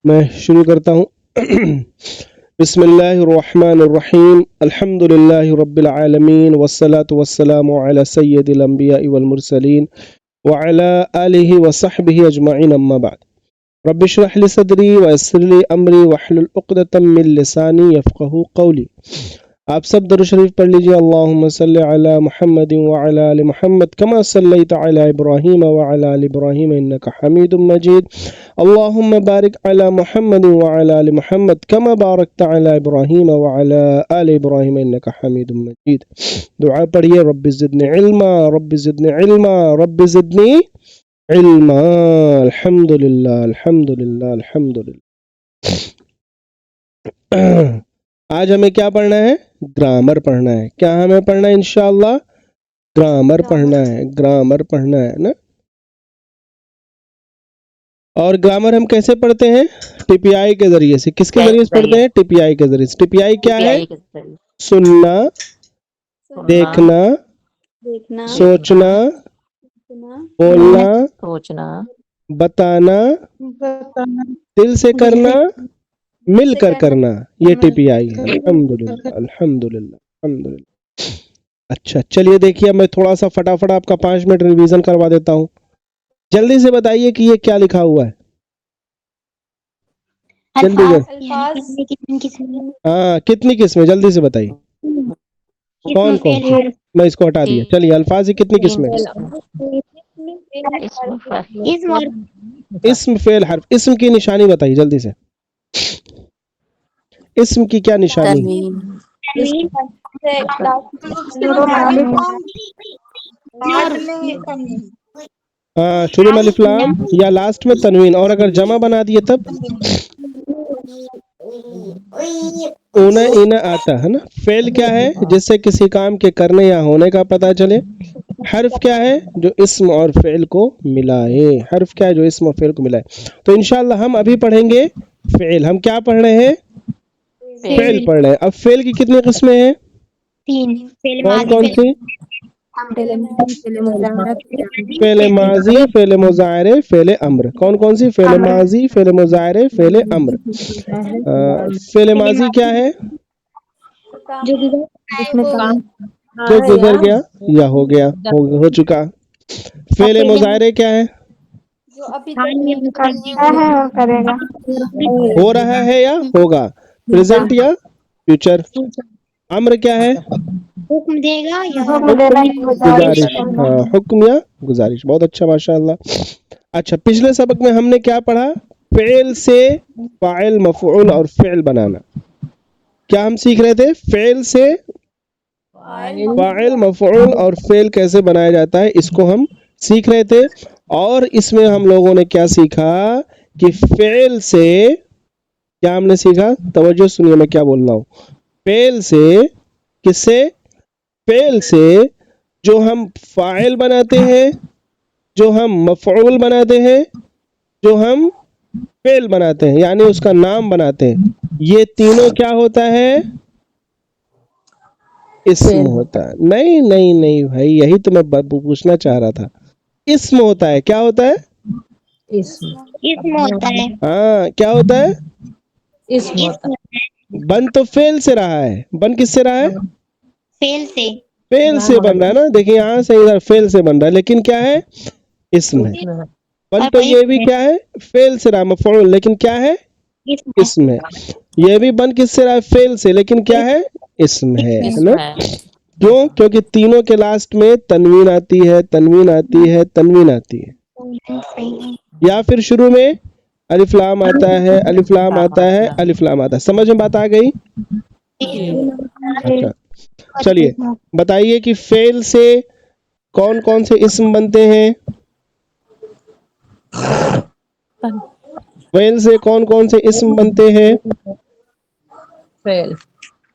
میں شروع کرتا ہوں. بسم اللہ الرحمن الرحیم. الحمد للہ رب العالمین والصلاة والسلام علی سید الانبیاء والمرسلین وعلی آلہ وصحبہ اجمعین اما بعد. رب اشرح لی صدری ویسر لی امری واحلل عقدۃ من لسانی یفقہوا قولی. آپ سب درود شریف پڑھ لیجیے. اللہم صلی علی محمد وعلی آل محمد کما صلیت علی ابراہیم وعلی آل ابراہیم انک حمید مجید. اللہم بارک علی محمد وعلی آل محمد کما بارکت علی ابراہیم وعلی آل ابراہیم انک حمید مجید. دعا پڑھیے. رب زدنی علما رب زدنی علما رب زدنی علما. الحمدللہ الحمدللہ الحمدللہ. آج ہمیں کیا پڑھنا ہے؟ گرامر پڑھنا ہے. کیا ہمیں پڑھنا ہے؟ انشاءاللہ گرامر پڑھنا ہے. گرامر پڑھنا ہے نا. اور گرامر ہم کیسے پڑھتے ہیں؟ ٹی پی آئی کے ذریعے سے. کس کے ذریعے سے پڑھتے ہیں؟ ٹی پی آئی کے ذریعے سے. ٹی پی آئی کیا ہے؟ سننا، دیکھنا، سوچنا، بولنا، بتانا، دل سے کرنا، مل کر کرنا. یہ ٹی پی آئی ہے. الحمدللہ الحمدللہ الحمدللہ. اچھا چلیے دیکھیے میں تھوڑا سا فٹافٹ آپ کا 5 منٹ ریویژن کروا دیتا ہوں. جلدی سے بتائیے کہ یہ کیا لکھا ہوا ہے. جلدی ہاں کتنی قسمیں؟ جلدی سے بتائیے. کون کون؟ میں اس کو ہٹا دیا. چلیے الفاظ کی کتنی قسمیں؟ اسم فعل حرف. اسم کی نشانی بتائیے جلدی سے. اسم کی کیا نشانی؟ ہاں شروع میں الف لام یا لاسٹ میں تنوین. اور اگر جمع بنا دیے تب اونا اینا آتا ہے نا. فعل کیا ہے؟ جس سے کسی کام کے کرنے یا ہونے کا پتہ چلے. حرف کیا ہے؟ جو اسم اور فعل کو ملائے. حرف کیا ہے؟ جو اسم اور فعل کو ملائے. تو انشاءاللہ ہم ابھی پڑھیں گے فعل. ہم کیا پڑھ رہے ہیں؟ فعل پڑھ رہے ہیں. اب فعل کی کتنی قسمیں ہیں؟ 3. کون کون سی؟ فعل ماضی، فعل مضارع، فعل امر. کون کون سی؟ فعل ماضی، فعل مضارع، فعل امر. فعل ماضی کیا ہے؟ جو گزر گیا یا ہو گیا، ہو چکا. فعل مضارع کیا ہے؟ ہو رہا ہے یا ہوگا، پریزنٹ یا فیوچر. امر کیا ہے؟ حکم دے گا یا گزارش. ہاں حکم یا گزارش. بہت اچھا ماشاء اللہ. اچھا پچھلے سبق میں ہم نے کیا پڑھا؟ فعل سے فاعل مفعول اور فعل بنانا. کیا ہم سیکھ رہے تھے؟ فعل سے فاعل مفعول اور فعل کیسے بنایا جاتا ہے اس کو ہم سیکھ رہے تھے. اور اس میں ہم لوگوں نے کیا سیکھا کہ فعل سے کیا ہم نے سیکھا؟ توجہ سنیے میں کیا بول رہا ہوں. فعل سے کس سے؟ فعل سے جو ہم فاعل بناتے ہیں، جو ہم مفعول بناتے ہیں، جو ہم فعل بناتے ہیں یعنی اس کا نام بناتے ہیں، یہ تینوں کیا ہوتا ہے؟ اسم ہوتا ہے. نہیں نہیں نہیں بھائی، یہی تو میں پوچھنا چاہ رہا تھا. اسم ہوتا ہے. کیا ہوتا ہے؟ اسم ہوتا ہے. ہاں کیا ہوتا ہے؟ اسم ہوتا ہے. بن تو فعل سے رہا ہے. بن کس سے رہا ہے؟ فعل سے. فعل سے بن رہا ہے نا. دیکھیں یہاں سے ادھر فعل سے بن رہا ہے، لیکن کیا ہے؟ اسم ہے. بن تو یہ بھی کیا ہے؟ فعل سے رہا مفعول، لیکن کیا ہے؟ اسم ہے. یہ بھی بن کس سے رہا ہے؟ فعل سے، لیکن کیا ہے؟ اسم ہے نا. کیوں؟ کیونکہ تینوں کے لاسٹ میں تنوین آتی ہے، تنوین آتی ہے، تنوین آتی ہے. یا پھر شروع میں الف لام آتا ہے، الف لام آتا ہے، الف لام آتا ہے. سمجھ میں بات آ گئی؟ اچھا چلیے بتائیے کہ فعل سے کون کون سے اسم بنتے ہیں؟ فعل سے کون کون سے اسم بنتے ہیں؟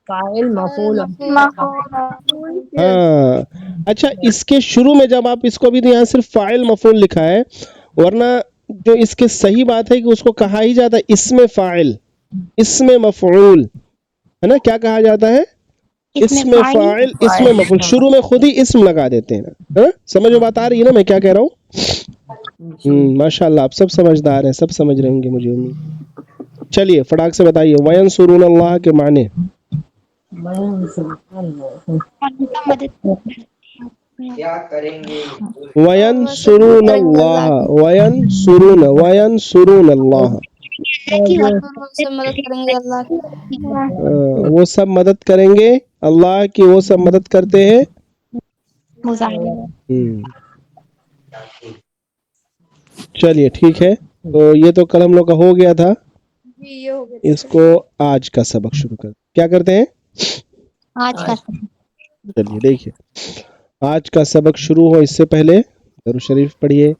فاعل مفعول. ہاں اچھا اس کے شروع میں جب آپ اس کو بھی یہاں صرف فاعل مفعول لکھا ہے، ورنہ جو اس کے صحیح بات ہے کہ اس کو کہا ہی جاتا ہے اسم فاعل، اسم مفعول ہے نا. کیا کہا جاتا ہے؟ اسم فاعل، اسم مفعول. شروع میں خود ہی اسم لگا دیتے ہیں نا. سمجھ میں بات آ رہی ہے نا میں کیا کہہ رہا ہوں؟ ماشاء اللہ آپ سب سمجھدار ہیں، سب سمجھ رہے ہوں گے مجھے امید. چلیے فٹاک سے بتائیے وینصرون اللہ کے معنی وینصرون اللہ وینصرون اللہ سے مدد کریں گے اللہ کی. وہ سب مدد کریں گے اللہ کی، وہ سب مدد کرتے ہیں. چلیے ٹھیک ہے، تو یہ تو کل ہم لوگ کا ہو گیا تھا. اس کو آج کا سبق شروع کر کیا کرتے ہیں آج کا چلیے دیکھیے آج کا سبق شروع ہو اس سے پہلے درود شریف پڑھیے.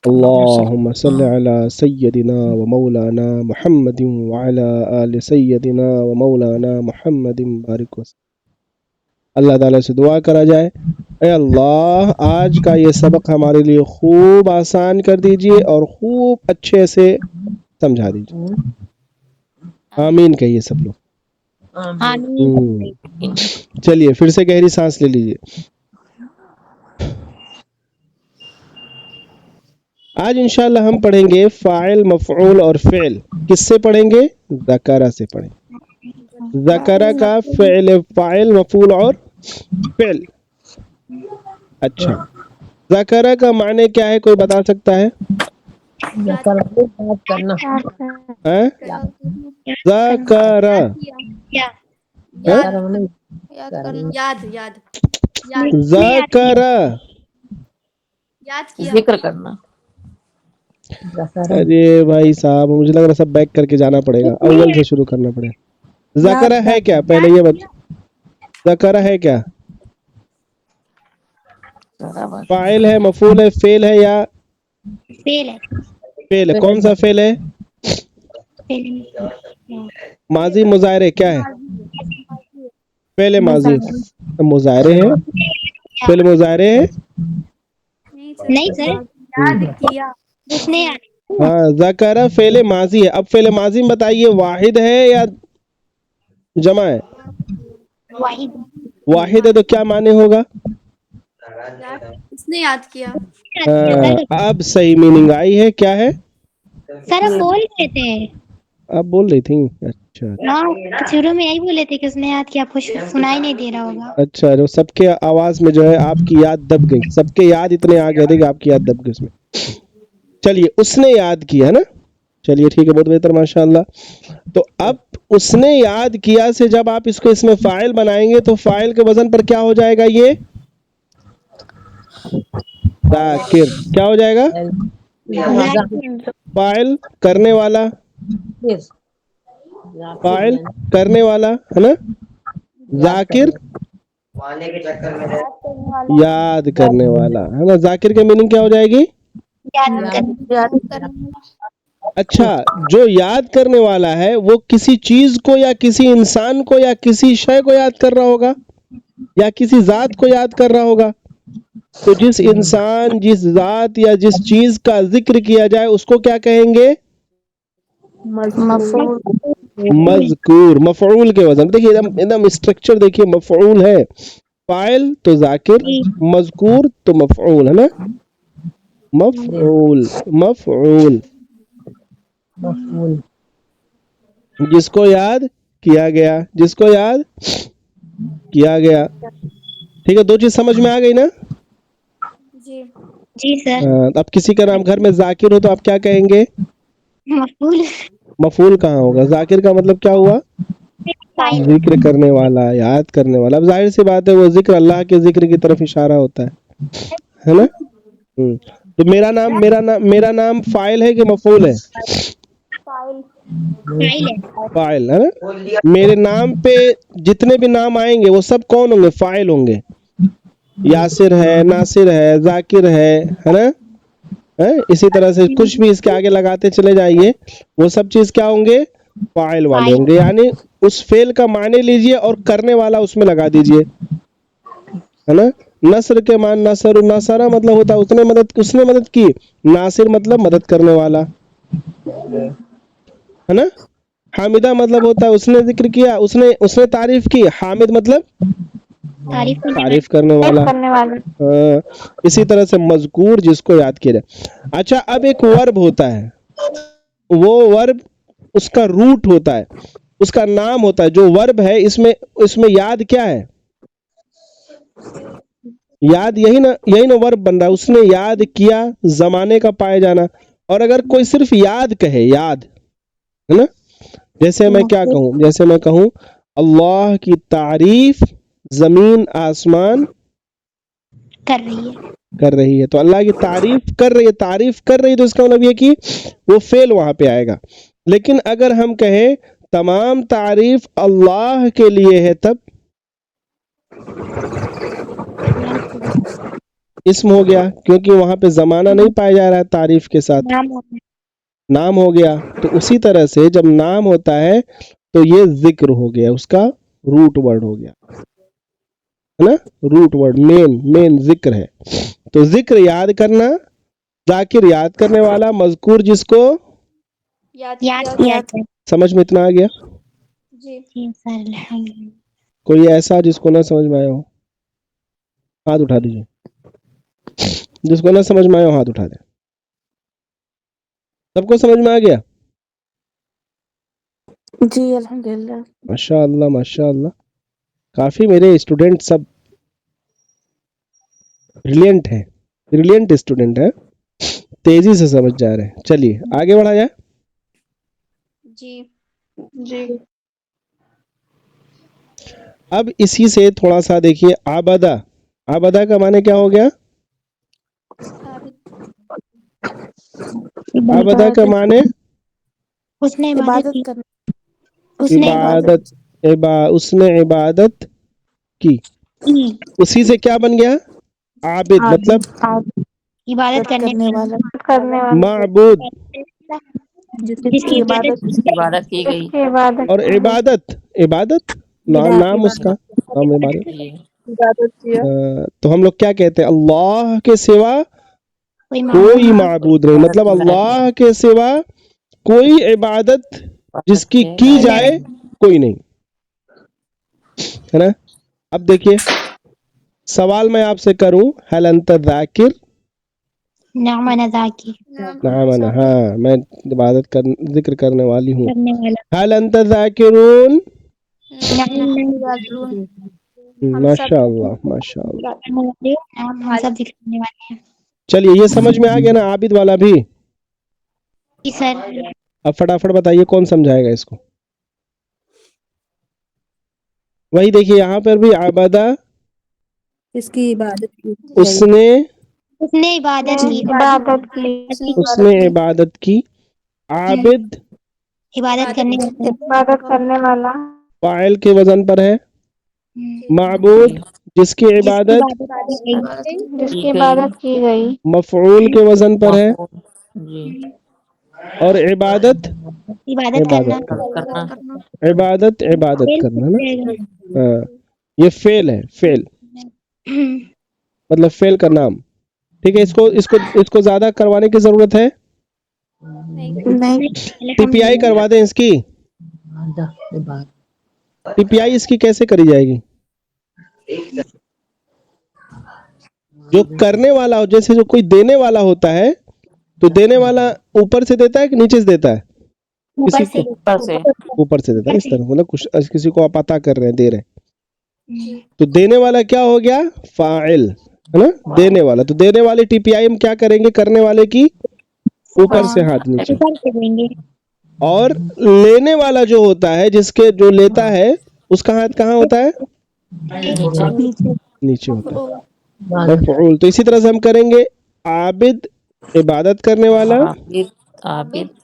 اللہم صلی علی سیدنا و مولانا محمد وعلی آل سیدنا و مولانا محمد بارک وسلم. اللہ تعالیٰ سے دعا کرا جائے اے اللہ آج کا یہ سبق ہمارے لیے خوب آسان کر دیجئے اور خوب اچھے سے سمجھا دیجئے. آمین کہیے سب لوگ. چلیے پھر سے گہری سانس لے لیجئے. آج انشاءاللہ ہم پڑھیں گے فاعل مفعول اور فعل. کس سے پڑھیں گے؟ ذکرہ سے پڑھیں گے. ذکرہ کا فاعل مفعول اور فعل. اچھا ذکرہ کا معنی کیا ہے کوئی بتا سکتا ہے؟ ذکرہ ذکرہ ذکر کرنا. ارے بھائی صاحب مجھے لگ رہا سب بیک کر کے جانا پڑے گا، اول سے شروع کرنا پڑے گا. ذکرہ ہے کیا پہلے یہ بتا. ذکرہ ہے کیا؟ فاعل ہے، مفعول ہے، فعل ہے یا فعل ہے؟ کون سا فعل ہے؟ ماضی مضارع کیا ہے؟ فعل ماضی مضارع ہے. فعل مضارع ہے نہیں سر ہاں. ذکرہ فعل ماضی ہے. اب فعل ماضی میں بتائیے واحد ہے یا جمع ہے؟ واحد ہے تو کیا معنی ہوگا؟ اس نے یاد کیا. اب صحیح میننگ آئی ہے. کیا ہے؟ سر ہم بول رہے تھے آپ بول رہی تھیں. اچھا شروع میں یہی بولے تھے کہ اس نے یاد کیا. آپ کو سنائی نہیں دے رہا ہوگا. اچھا جو سب کے آواز میں جو ہے آپ کی یاد دب گئی. سب کے یاد اتنے آ گئے تھے کہ آپ کی یاد دب گئی اس میں. چلیے اس نے یاد کیا نا. چلیے ٹھیک ہے بہت بہتر ماشاء اللہ. تو اب اس نے یاد کیا سے جب آپ اس کو اس میں فاعل بنائیں گے تو فاعل کے وزن پر کیا ہو جائے گا؟ یہ ذاکر کیا ہو جائے گا؟ فاعل کرنے والا، فاعل کرنے والا ہے نا. ذاکر یاد کرنے والا ہے نا. ذاکر کے میننگ کیا ہو جائے گی؟ اچھا جو یاد کرنے والا ہے وہ کسی چیز کو یا کسی انسان کو یا کسی شے کو یاد کر رہا ہوگا یا کسی ذات کو یاد کر رہا ہوگا. تو جس انسان، جس ذات یا جس چیز کا ذکر کیا جائے اس کو کیا کہیں گے؟ مذکور. مفعول کے وزن دیکھیے ایک دم اسٹرکچر دیکھیے. مفعول ہے فاعل تو ذاکر، مذکور تو مفعول ہے نا. مفعول مفعول جس کو یاد کیا گیا، جس کو یاد کیا گیا. ٹھیک ہے دو چیز سمجھ میں آ گئی نا. جی سر. اب کسی کا نام گھر میں ذاکر ہو تو آپ کیا کہیں گے؟ مفعول. مفعول کہاں ہوگا؟ ذاکر کا مطلب کیا ہوا؟ ذکر کرنے والا، یاد کرنے والا. اب ظاہر سی بات ہے وہ ذکر اللہ کے ذکر کی طرف اشارہ ہوتا ہے نا. تو میرا نام فاعل ہے کہ مفعول ہے؟ فاعل ہے نا. میرے نام پہ جتنے بھی نام آئیں گے وہ سب کون ہوں گے؟ فاعل ہوں گے. یاسر ہے، ناصر ہے، ذاکر ہے نا. اسی طرح سے کچھ بھی اس کے آگے لگاتے چلے جائیے وہ سب چیز کیا ہوں گے؟ فاعل والے ہوں گے. یعنی اس فعل کا معنی لیجئے اور کرنے والا اس میں لگا دیجئے ہے نا. نصر کے مان نصر، نصرہ مطلب ہوتا ہے اس نے مدد کی. ناصر مطلب مدد کرنے والا ہے نا. حامدہ مطلب ہوتا ہے اس نے ذکر کیا، اس نے تعریف کی. حامد مطلب تعریف کرنے والا. اسی طرح سے مذکور جس کو یاد کیا جائے. اچھا اب ایک ورب ہوتا ہے، وہ ورب اس کا روٹ ہوتا ہے، اس کا نام ہوتا ہے. جو ورب ہے اس میں یاد کیا ہے؟ یاد یہی نا ورب بن رہا ہے. اس نے یاد کیا، زمانے کا پائے جانا. اور اگر کوئی صرف یاد کہے، یاد ہے نا، جیسے میں کیا کہوں، جیسے میں کہوں اللہ کی تعریف زمین آسمان کر رہی ہے. کر رہی ہے، تو اللہ کی تعریف کر رہی ہے، تعریف کر رہی ہے، تو اس کا مطلب یہ کہ وہ فعل وہاں پہ آئے گا. لیکن اگر ہم کہیں تمام تعریف اللہ کے لیے ہے، تب اسم ہو گیا، کیونکہ وہاں پہ زمانہ نہیں پایا جا رہا ہے تعریف کے ساتھ، نام ہوتا ہے. نام ہو گیا. تو اسی طرح سے جب نام ہوتا ہے تو یہ ذکر ہو گیا، اس کا روٹ ورڈ ہو گیا ہے نا، روٹ ورڈ مین ذکر ہے. تو ذکر یاد کرنا، ذاکر یاد کرنے والا، مذکور جس کو یاد کیا جائے. سمجھ میں اتنا آ گیا؟ جی جی سر الحمدللہ. کوئی ایسا جس کو نہ سمجھ میں آیا ہو ہاتھ اٹھا دیجیے، جس کو نہ سمجھ میں آیا ہو ہاتھ اٹھا دیں. سب کو سمجھ میں آ گیا؟ جی الحمدللہ. ماشاء اللہ ماشاء اللہ، کافی میرے اسٹوڈنٹ سب بریلینٹ ہے، بریلینٹ اسٹوڈنٹ ہے، تیزی سے سمجھ جا رہے ہیں. چلیے آگے بڑھا جائے. جی جی اب اسی سے تھوڑا سا دیکھیے، آبدہ کا معنی کیا ہو گیا؟ آبدہ کا معنی اس نے عبادت کی. کرنا. اس نے عبادت، اس نے عبادت کی. کی. اسی سے کیا بن گیا؟ عابد، مطلب عبادت کرنے والا. معبود. جس کی عبادت عبادت کی گئی. اور عبادت نام اس کا نام عبادت. تو ہم لوگ کیا کہتے ہیں؟ اللہ کے سوا کوئی معبود نہیں، مطلب اللہ کے سوا کوئی عبادت جس کی جائے کوئی نہیں ہے نا. اب دیکھیے سوال میں آپ سے کروں، هل انت ذاکر؟ نعم انا ذاکر. نعم انا، ہاں میں عبادت ذکر کرنے والی ہوں. کرنے والا. هل انت ذاکرون؟ نعم. ماشاء اللہ ماشاء اللہ. کرنے والے. نعم ہم سب ذکر کرنے والے ہیں. چلیے یہ سمجھ میں آ گیا نا عابد والا بھی. جی سر. اب فٹافٹ بتائیے کون سمجھائے گا اس کو. وہی دیکھیے یہاں پر بھی عبادہ، اس کی عبادت کی. اس نے عبادت کی. اس نے عبادت کی. عابد عبادت کرنے والے. کرنے والا. فاعل کے وزن پر ہے. معبود جس کی عبادت جس کی عبادت کی گئی. مفعول کے وزن پر ہے. جی اور عبادت عبادت کرنا. عبادت کرنا نا. ہاں یہ فعل ہے، فعل مطلب فعل کا نام. ٹھیک ہے، اس کو زیادہ کروانے کی ضرورت ہے؟ نہیں. ٹی پی آئی کروا دیں اس کی. ٹی پی آئی اس کی کیسے کری جائے گی؟ جو کرنے والا ہو، جیسے جو کوئی دینے والا ہوتا ہے تو دینے والا اوپر سے دیتا ہے کہ نیچے سے دیتا ہے؟ اوپر سے. اوپر سے دیتا ہے. اس طرح مطلب کچھ کسی کو آپ عطا کر رہے ہیں، دے رہے ہیں. تو دینے والا کیا ہو گیا؟ فاعل ہے نا، دینے والا. تو دینے والے ٹی پی آئی ہم کیا کریں گے؟ کرنے والے کی اوپر سے ہاتھ نیچے. اوپر سے دیں گے. اور لینے والا جو ہوتا ہے، جس کے جو لیتا ہے اس کا ہاتھ کہاں ہوتا ہے؟ نیچے ہوتا ہے. مفعول. تو اسی طرح سے ہم کریں گے عابد عبادت کرنے والا، عابد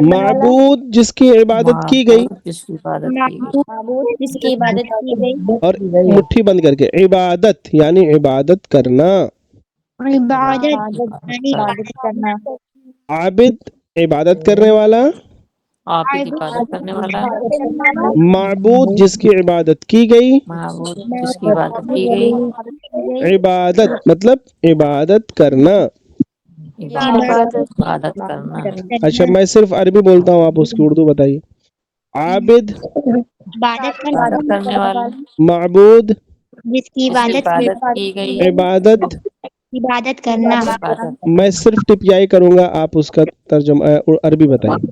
معبود جس کی عبادت کی گئی، جس کی عبادت کی گئی. جس کی عبادت کی گئی. اور مٹھی بند کر کے عبادت یعنی عبادت کرنا. عبادت کرنا. عابد عبادت کرنے والا، عابد عبادت کرنے والا، معبود جس کی عبادت کی گئی. معبود جس کی عبادت کی گئی. عبادت مطلب عبادت کرنا. عبادت کرنا. اچھا میں صرف عربی بولتا ہوں، آپ اس کی اردو بتائیے. عابد عبادت کرنے والا، معبود جس کی عبادت کی گئی. عبادت. عبادت کرنا. عبادت. میں صرف ٹی پی آئی کروں گا، آپ اس کا ترجمہ عربی بتائیے.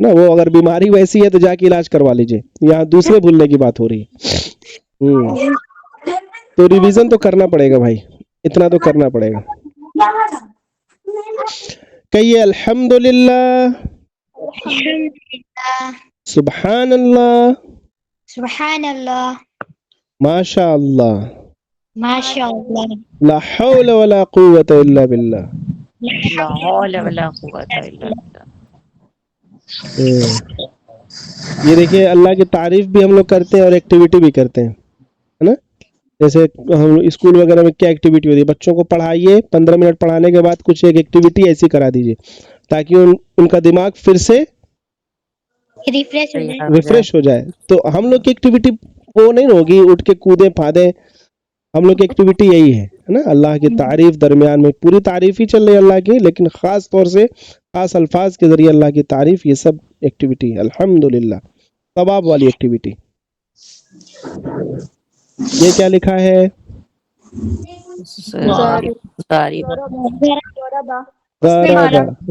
نا, وہ اگر بیماری ویسی ہے تو جا کے علاج کروا لیجیے, یہاں دوسرے بھولنے کی بات ہو رہی ہے. تو ریویژن تو کرنا پڑے گا بھائی, اتنا تو کرنا پڑے گا. کہیے الحمدللہ, الحمدللہ, سبحان اللہ, سبحان اللہ, ماشاء اللہ, ماشاء اللہ, لا حول ولا قوت الا باللہ. لا حول ولا قوت الا باللہ. یہ دیکھیے اللہ کی تعریف بھی ہم لوگ کرتے ہیں اور ایکٹیویٹی بھی کرتے ہیں, ہے نا. جیسے ہم اسکول وغیرہ میں کیا ایکٹیویٹی ہوتی ہے, بچوں کو پڑھائیے, 15 منٹ پڑھانے کے بعد کچھ ایک ایکٹیویٹی ایسی کرا دیجیے تاکہ ان کا دماغ پھر سے ریفریش ہو جائے. تو ہم لوگ کی ایکٹیویٹی وہ نہیں ہوگی اٹھ کے کودیں پھادیں, ہم لوگ کی ایکٹیویٹی یہی ہے نا, اللہ کی تعریف, درمیان میں پوری تعریف ہی چل رہی ہے اللہ کی, لیکن خاص طور سے خاص الفاظ کے ذریعے اللہ کی تعریف, یہ سب ایکٹیویٹی الحمدللہ ثواب والی ایکٹیویٹی. یہ کیا لکھا ہے؟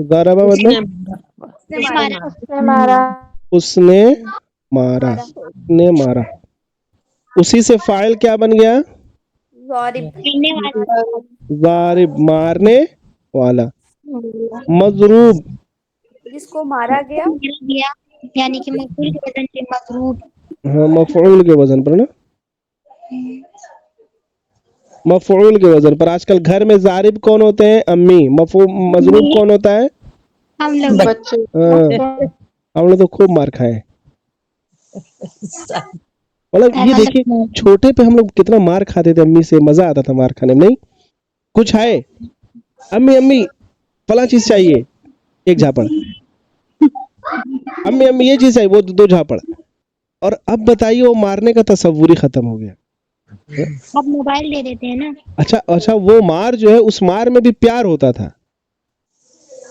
ضربہ مطلب اس نے مارا, نے مارا. اسی سے فاعل کیا بن گیا؟ ضارب, مارنے والا. مضروب, جس کو مارا گیا, یعنی کہ مفعول کے وزن پہ مضروب. ہاں مفعول کے وزن پر نا, مفعول کے وزن پر. آج کل گھر میں ضارب کون ہوتے ہیں؟ امی. مضروب کون ہوتا ہے؟ ہم لوگ. ہم لوگ تو خوب مار کھائے. مطلب یہ دیکھیے چھوٹے پہ ہم لوگ کتنا مار کھاتے تھے امی سے, مزہ آتا تھا مار کھانے میں. نہیں کچھ ہے, امی امی فلاں چیز چاہیے, ایک جھاپڑ. امی امی یہ چیز چاہیے, وہ 2 جھاپڑ. اور اب بتائیے وہ مارنے کا تصور ہی ختم ہو گیا. اب موبائل دے دیتے ہیں نا. اچھا وہ مار جو ہے, اس مار میں بھی پیار ہوتا تھا,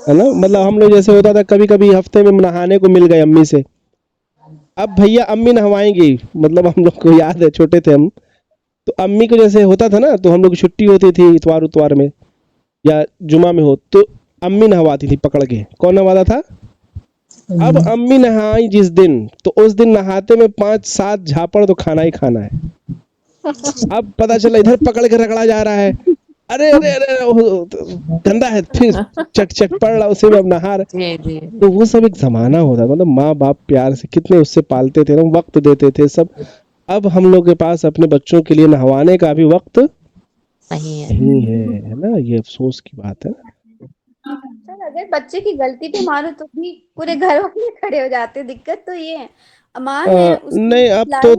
ہے نا. مطلب ہم لوگ جیسے ہوتا تھا کبھی کبھی ہفتے میں نہانے کو مل گئے امی سے, اب بھیا امی نہوائیں گی, مطلب ہم لوگ کو یاد ہے چھوٹے تھے ہم, تو امی کو جیسے ہوتا تھا نا, تو ہم لوگ چھٹی ہوتی تھی اتوار میں یا جمعہ میں ہو, تو امی نہواتی تھی پکڑ کے. کون نہواتا تھا؟ اب امی نہائی جس دن, تو اس دن نہاتے میں 5-7 جھاپڑ تو کھانا ہی کھانا ہے. اب پتا چلا ادھر پکڑ کے رگڑا جا رہا ہے, ارے ارے ارے گندا ہے, پھر چٹ پڑ رہا اسی میں اب نہا رہا. تو وہ سب ایک زمانہ ہوتا, مطلب ماں باپ پیار سے کتنے اس سے پالتے تھے, وقت دیتے تھے سب. اب ہم لوگ کے پاس اپنے بچوں کے لیے نہوانے کا بھی وقت نہیں ہے نا. یہ افسوس کی بات ہے. اگر بچے کی غلطی پہ مارو تو بھی پورے گھر والے کھڑے ہو جاتے. دقت تو یہ ہے, ماں ہے اس کی نہیں, اب تو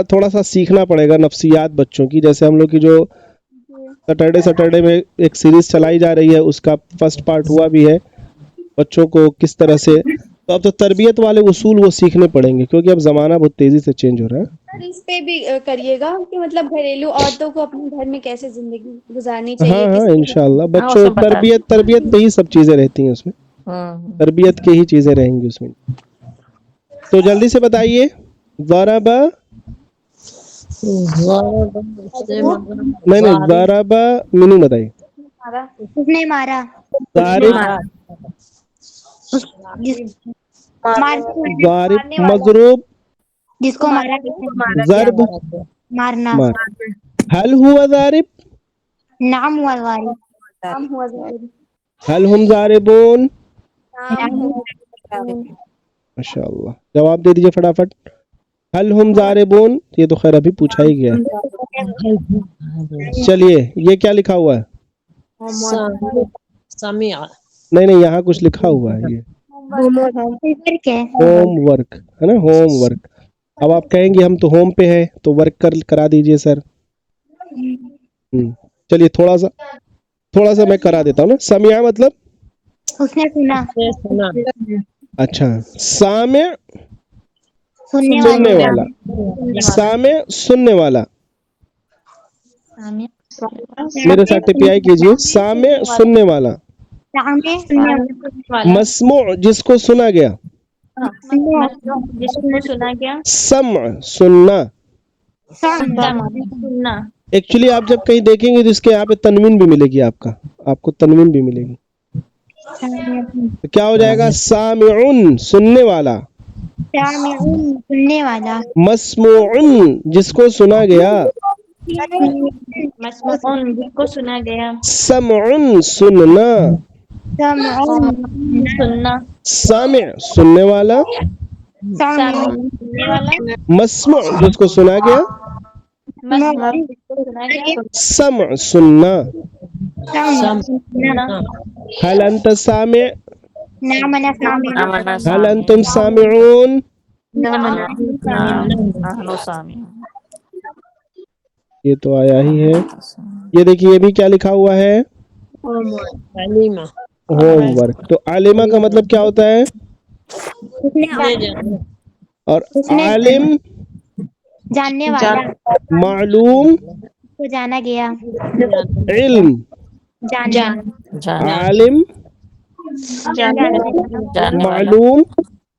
تھوڑا سا سیکھنا پڑے گا نفسیات بچوں کی. جیسے ہم لوگ کی جو سیٹرڈے میں ایک سیریز چلائی جا رہی ہے, اس کا فرسٹ پارٹ ہوا بھی ہے, بچوں کو کس طرح سے. تو اب تو تربیت والے اصول وہ سیکھنے پڑیں گے, کیونکہ اب زمانہ بہت تیزی سے چینج ہو رہا ہے. اس پہ بھی کریے گا کہ مطلب گھریلو عورتوں کو اپنے گھر میں کیسے زندگی گزارنی چاہیے. ہاں انشاءاللہ بچوں تربیت پہ ہی سب چیزیں رہتی ہیں اس میں, تربیت کی ہی چیزیں رہیں گی اس میں. تو جلدی سے بتائیے, ضرب نہیں ضرب میننگ بتائیے. اس نے مارا. ضارب مضروب, جس کو مارا, ضرب مارنا. هل هو ضارب؟ نعم هو الغالب. هل هم ضاربون؟ ماشاء اللہ, جواب دے دیجیے فٹافٹ. هل هم ضاربون, یہ تو خیر ابھی پوچھا ہی گیا. چلیے یہ کیا لکھا ہوا ہے؟ نہیں یہاں کچھ لکھا ہوا ہے, یہ ہوم ورک ہے نا, ہوم ورک. اب آپ کہیں گے ہم تو ہوم پہ ہیں تو ورک کرا دیجئے سر. چلیے تھوڑا سا میں کرا دیتا ہوں نا. سمع مطلب اس نے سنا. اچھا, سامع سننے والا, سامع سننے والا. میرے ساتھ ٹی پی آئی کیجیے. سامع سننے والا. مسموع جس کو سنا گیا. سمع سننا. ایکچولی آپ جب کہیں دیکھیں گے تو اس کے یہاں پہ تنوین بھی ملے گی, آپ کو تنوین بھی ملے گی. تو کیا ہو جائے گا؟ سامعن سننے والا، سامعون سننے والا، مسموعن جس کو سنا گیا، مسموعن جس کو سنا گیا، سمعن سننا، سمعون سننا، سامع سننے والا، سامع سننے والا، مسموع جس کو سنا گیا، مسمع جس کو سنا گیا، سمع سننا۔ سننا، هل انت سامع؟ نعم أنا سامع، آمنا هل سامع، انتم سامعون؟ نحن سامع، یہ تو آیا ہی ہے۔ یہ دیکھیے یہ بھی کیا لکھا ہوا ہے؟ Alima home work. تو عالمہ کا مطلب کیا ہوتا ہے؟ اور عالم جاننے والا، معلوم کو جانا گیا، علم، جاننا، عالم جاننے والا، معلوم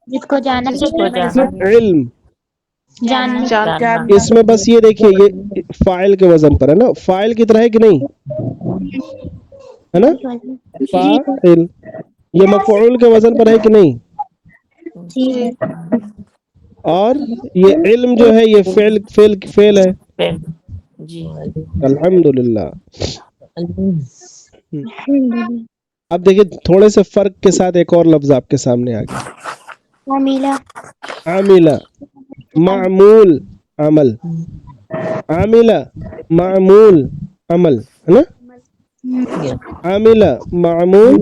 جس کو جانا جس کو جانا، علم۔ جاننا، اس میں بس یہ دیکھیے یہ فاعل کے وزن پر ہے نا، فاعل کی طرح ہے کہ نہیں ہے نا؟ فاعل یہ مفعول کے وزن پر ہے کہ نہیں؟ اور یہ علم جو ہے یہ فعل ہے۔ فعل، جی الحمدللہ۔ اب دیکھیے تھوڑے سے فرق کے ساتھ ایک اور لفظ آپ کے سامنے آ گیا، عاملہ، عاملہ معمول عمل، عاملہ معمول عمل ہے نا، عاملہ معمول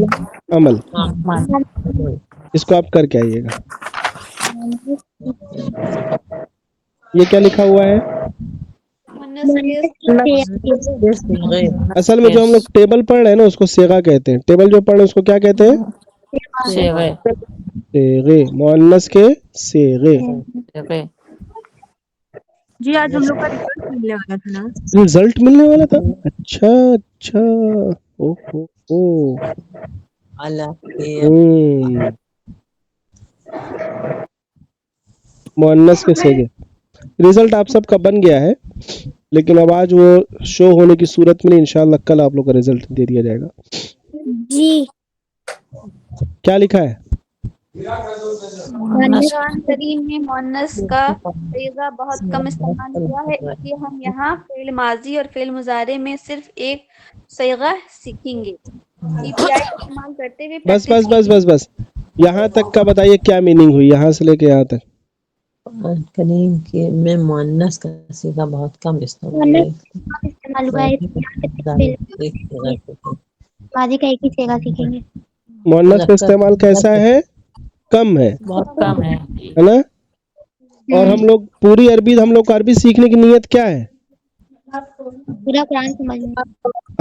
عمل۔ اس کو آپ کر کے آئیے گا۔ یہ کیا لکھا ہوا ہے؟ اصل میں جو ہم لوگ ٹیبل پڑھ رہے ہیں نا اس کو صیغہ کہتے ہیں، ٹیبل جو پڑھ رہے ہیں اس کو کیا کہتے ہیں؟ صیغے، صیغے، مؤنث کے صیغے۔ صیغے، جی آج ہم لوگ کا رزلٹ ملنے والا تھا نا، رزلٹ ملنے والا تھا؟ اچھا اچھا، او مؤنث کے صیغے۔ رزلٹ آپ سب کا بن گیا ہے لیکن اب آج وہ شو ہونے کی صورت میں نہیں، انشاءاللہ کل آپ لوگ کا رزلٹ دے دیا جائے گا۔ جی کیا لکھا ہے؟ قرآن کریم میں مؤنث کا صیغہ بہت کم استعمال ہوا ہے، اس لیے ہم یہاں فعل ماضی اور فعل مضارع میں صرف ایک صیغہ سیکھیں گے۔ EPI استعمال کرتے ہوئے بس بس بس بس بس یہاں تک کا بتائیے کیا میننگ ہوئی یہاں سے لے کے یہاں تک؟ قرآن کریم کے میں مؤنث کا صیغہ بہت کم استعمال ہے، استعمال ہوا ہے، ماضی کا ایک ہی صیغہ سیکھیں گے۔ مؤنث کا استعمال کیسا ہے؟ کم ہے، بہت کم ہے، ہے نا؟ اور ہم لوگ پوری عربی، ہم لوگ کو عربی سیکھنے کی نیت کیا ہے؟ پورا قرآن سمجھنا،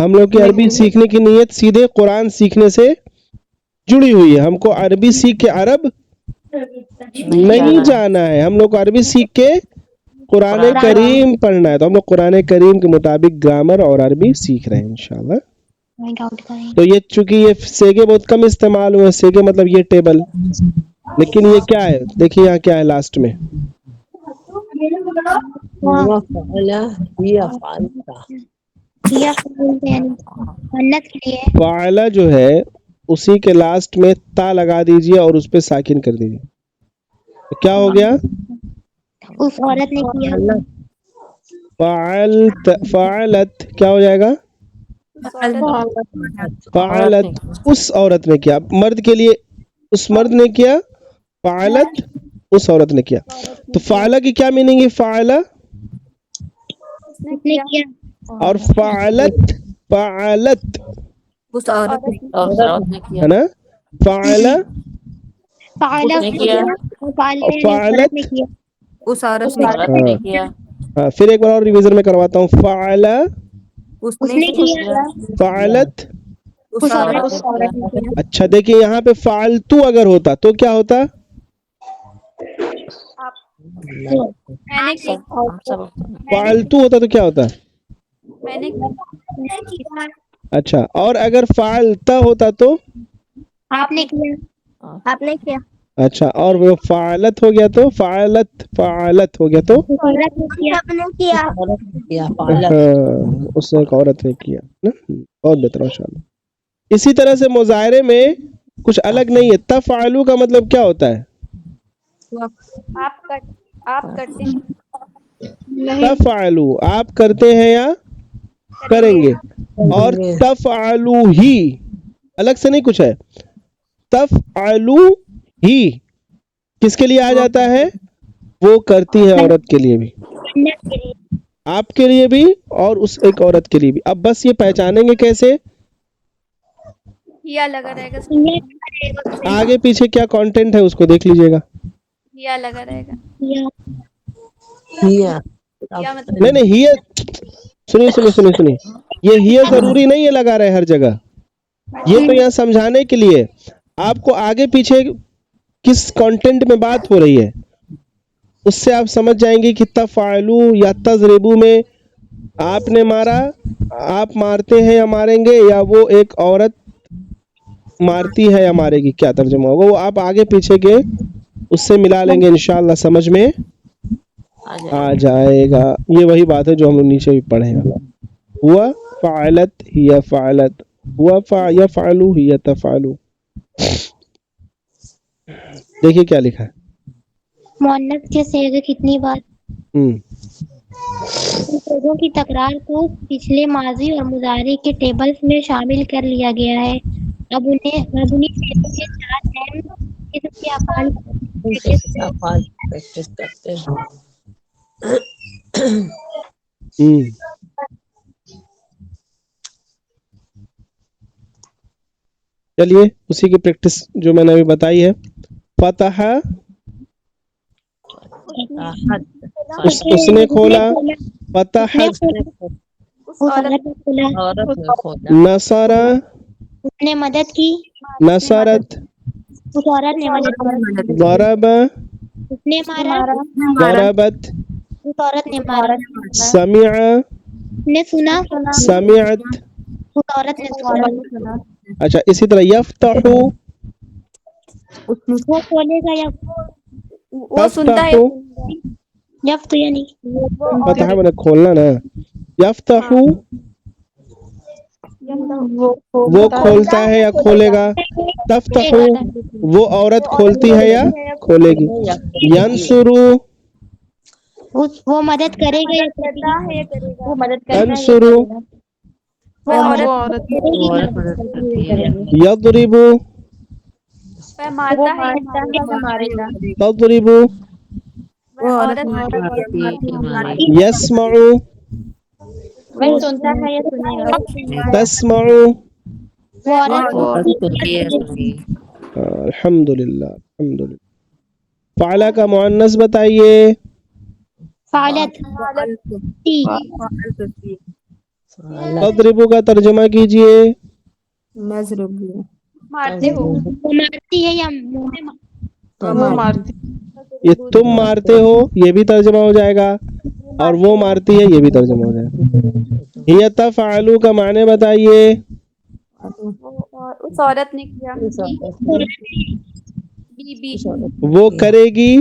ہم لوگ کی عربی سیکھنے کی نیت سیدھے قرآن سیکھنے سے جڑی ہوئی ہے۔ ہم کو عربی سیکھ کے عرب نہیں جانا ہے، ہم لوگ کو عربی سیکھ کے قرآن کریم پڑھنا ہے۔ تو ہم لوگ قرآن کریم کے مطابق گرامر اور عربی سیکھ رہے ہیں انشاءاللہ۔ تو یہ چونکہ یہ صیغے بہت کم استعمال ہوئے، صیغے مطلب یہ ٹیبل، لیکن یہ کیا ہے دیکھیے یہاں کیا ہے لاسٹ میں، فعلہ جو ہے اسی کے لاسٹ میں تا لگا دیجئے اور اس پہ ساکن کر دیجئے، تو کیا ہو گیا؟ اس عورت نے کیا، فعلت کیا ہو جائے گا؟ فعلت اس عورت نے کیا، مرد کے لیے اس مرد نے کیا، فعلت اس عورت نے کیا۔ تو فعلہ کی کیا میننگ ہے؟ فعلہ اور فعلت، فعلت اس عورت ہے نا، فعلہ فعلت اس عورت نے کیا، ہاں پھر ایک بار اور ریویژن میں کرواتا ہوں، فعلہ اس نے کیا، فعلت۔ اس عورت نے کیا، اچھا دیکھیے یہاں پہ فعلتو اگر ہوتا تو کیا ہوتا؟ میں نے کیا، فعلتو ہوتا تو کیا ہوتا؟ میں نے کیا، اچھا اور اگر فعلتا ہوتا تو؟ آپ نے کیا، آپ نے کیا، اچھا اور وہ فعلت ہو گیا تو؟ فعلت فعلت ہو گیا تو؟ عورت نے کیا، آپ نے کیا، اس نے ایک عورت نے کیا نا، بہت بہتر ماشاءاللہ۔ اسی طرح سے مظاہرے میں کچھ الگ نہیں ہے. تفعلو کا مطلب کیا ہوتا ہے؟ آپ کرتے ہیں. تفعلو آپ کرتے ہیں یا کریں گے. اور تفعلو ہی الگ سے نہیں کچھ ہے. تفعلو ہی کس کے لیے آ جاتا ہے؟ وہ کرتی ہے عورت کے لیے بھی، آپ کے لیے بھی اور اس ایک عورت کے لیے بھی. اب بس یہ پہچانیں گے کیسے؟ یا لگا رہے گا. آگے پیچھے کیا کانٹینٹ ہے اس کو دیکھ لیجئے گا. یا لگا رہے گا. ہیا یا مطلب نہیں ہی سنیے یہ ہی ضروری نہیں ہے لگا رہے ہر جگہ. یہ تو یہاں سمجھانے کے لیے آپ کو آگے پیچھے کس کانٹینٹ میں بات ہو رہی ہے اس سے آپ سمجھ جائیں گے کہ تفعلو یا تضربو میں آپ نے مارا، آپ مارتے ہیں یا ماریں گے، یا وہ ایک عورت مارتی ہے یا مارے گی، کیا ترجمہ ہوگا وہ آپ آگے پیچھے کے اس سے ملا لیں گے انشاءاللہ سمجھ میں آ جائے گا. یہ وہی بات ہے جو ہم نیچے بھی پڑھے گا. ہوا فعلت ہی فعلت، ہوا یفعلو ہی تفعلو. دیکھیے کیا لکھا ہے. مؤنث کے صیغے کتنی بار ہم صیغوں کی تکرار کو پچھلے ماضی اور مضارع کے ٹیبلز میں شامل کر لیا گیا ہے. اب انہیں صیغوں کے ساتھ اہم قسم کے افعال افعال پریکٹس کرتے ہیں. چلیے اسی کی پریکٹس جو میں نے ابھی بتائی ہے. فتح اس نے کھولا، فتحت عورت نے کھولا، نصر اس نے مدد کی، نصرت اس عورت نے مدد کی، ضرب اس نے مارا، ضربت اس عورت نے مارا، سمع اس نے سنا، سمعت. اس عورت نے سنا. اچھا اسی طرح یفتح وہ کھولے گا یا وہ سنتا ہے. یفت یعنی فتح میں نے کھولنا نا. یفتح وہ کھولتا ہے یا کھولے گا. تفتح وہ عورت کھولتی ہے یا کھولے گی. ینصر وہ مدد کرے گا یا کرتا ہے یا کرے گا. تنصر وہ عورت مدد کرتی ہے. یضرب مارتا ہے یا مارے گا. تضرب وہ عورت مارتی ہے کہ مارے گی. یسمع وہ سنتا ہے یا سنے گا. تسمع. وہ عورت وہ سنتی ہے سنی. الحمدللہ الحمدللہ. فعلا کا مؤنث بتائیے. فعلت تی تضرب کا ترجمہ کیجئے. مارتے ہو. وہ مارتی ہے یا یہ تم مارتے ہو یہ بھی ترجمہ ہو جائے گا، اور وہ مارتی ہے یہ بھی ترجمہ ہو جائے گا. یہ تفعلو کا معنی بتائیے. اس عورت نے کیا. بی وہ کرے گی،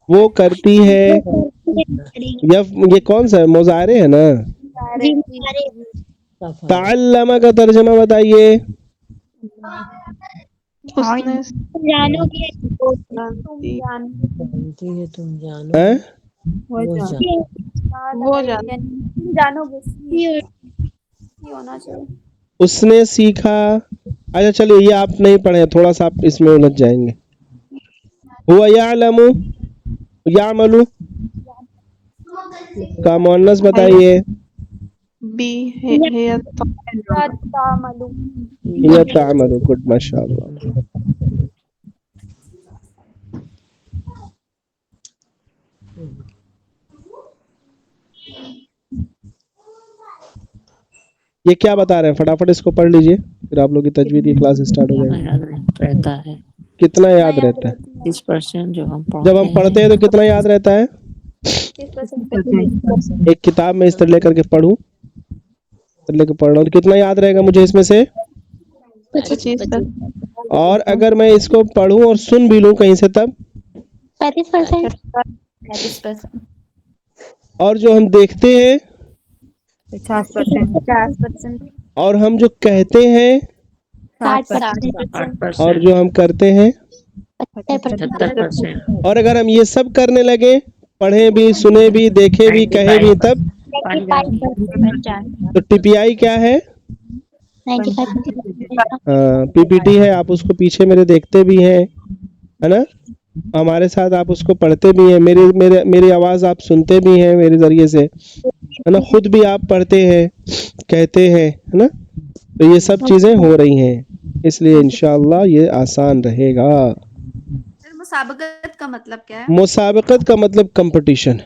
وہ کرتی ہے. یہ کون سا ہے؟ مضارع ہے نا. تعلم کا ترجمہ بتائیے. جانو گے جانتی ہے تم جانو وہ جانو گے ہونا چاہیے. اس نے سیکھا. اچھا چلیے یہ آپ نہیں پڑھے، تھوڑا سا آپ اس میں الجھ جائیں گے. ہوا یعلم یعمل کا مؤنث بتائیے. یہ تعمل. گڈ ماشاء اللہ. یہ کیا بتا رہے ہیں؟ فٹافٹ اس کو پڑھ لیجئے پھر آپ لوگ کی تجوید کی کلاس اسٹارٹ ہو جائے گی. رہتا ہے کتنا یاد رہتا ہے 30% جو ہم جب ہم پڑھتے ہیں تو کتنا یاد رہتا ہے؟ ایک کتاب میں اس طرح لے کر کے پڑھوں، لے کے پڑھ رہا ہوں، کتنا یاد رہے گا مجھے اس میں سے؟ اور اگر میں اس کو پڑھوں اور سن بھی لوں کہیں سے تب 35%. اور جو ہم دیکھتے ہیں 50%. اور ہم جو کہتے ہیں 60%, اور جو ہم کرتے ہیں 70%. 70%. اور اگر ہم یہ سب کرنے لگے، پڑھیں بھی، سنے بھی، دیکھیں بھی، کہیں بھی، تب 95%. تو ٹی پی آئی کیا ہے؟ 95%. پی پی ٹی ہے، آپ اس کو پیچھے میرے دیکھتے بھی ہیں، ہے نا؟ ہمارے ساتھ آپ اس کو پڑھتے بھی ہیں، میری آواز آپ سنتے بھی ہیں میرے ذریعے سے، ہے نا؟ خود بھی آپ پڑھتے ہیں، کہتے ہیں، ہے نا؟ تو یہ سب چیزیں ہو رہی ہیں، اس لیے انشاءاللہ یہ آسان رہے گا۔ مسابقت کا مطلب کیا ہے؟ مسابقت کا مطلب کمپٹیشن،